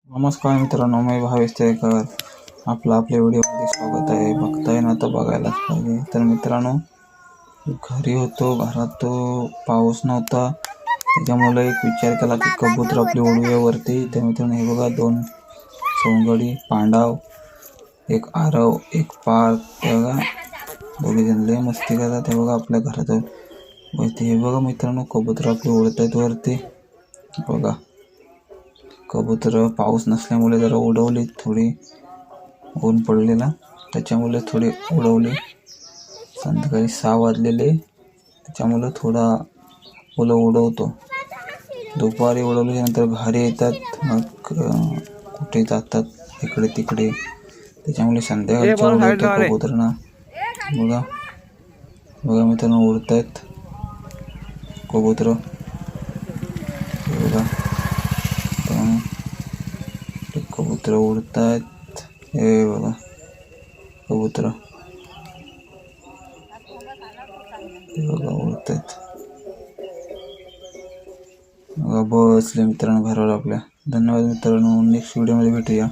नमस्कार मित्रांनो, मी भावेश तेकर. आपल्या व्हिडिओमध्ये स्वागत आहे. बघताय ना, तर बघायलाच पाहिजे. तर मित्रांनो, घरी होतो, घरात तो पाऊस नव्हता, त्याच्यामुळे एक विचार केला की कबूतर आपली उडवेवरती. तर मित्रांनो, हे बघा, 2 सोंगडी, पांडाव, एक आरव, एक पार. ते बघा, दोघे जण लय मस्ती करतात. हे बघा, आपल्या घरात वरती. हे बघा मित्रांनो, कबूतर आपली उडत आहेत वरती. बघा, कबूतर पाऊस नसल्यामुळे जरा उडवली, थोडी ऊन पडलेला त्याच्यामुळे थोडी उडवली. संध्याकाळी 6 वाजलेले, त्याच्यामुळे थोडा मुलं उडवतो. दुपारी उडवल्यानंतर घरी येतात, मग कुठे जातात इकडे तिकडे, त्याच्यामुळे संध्याकाळच्या उडवतो कबूतरांना. बघा बघा मित्रांनो, उडत आहेत कबूतर. बघा, कबूतर उडतात. हे बघा कबूतर, हे बघा उडतात. बघा बसले मित्रांनो घरावर आपल्या. धन्यवाद मित्रांनो, नेक्स्ट व्हिडिओमध्ये भेटूया.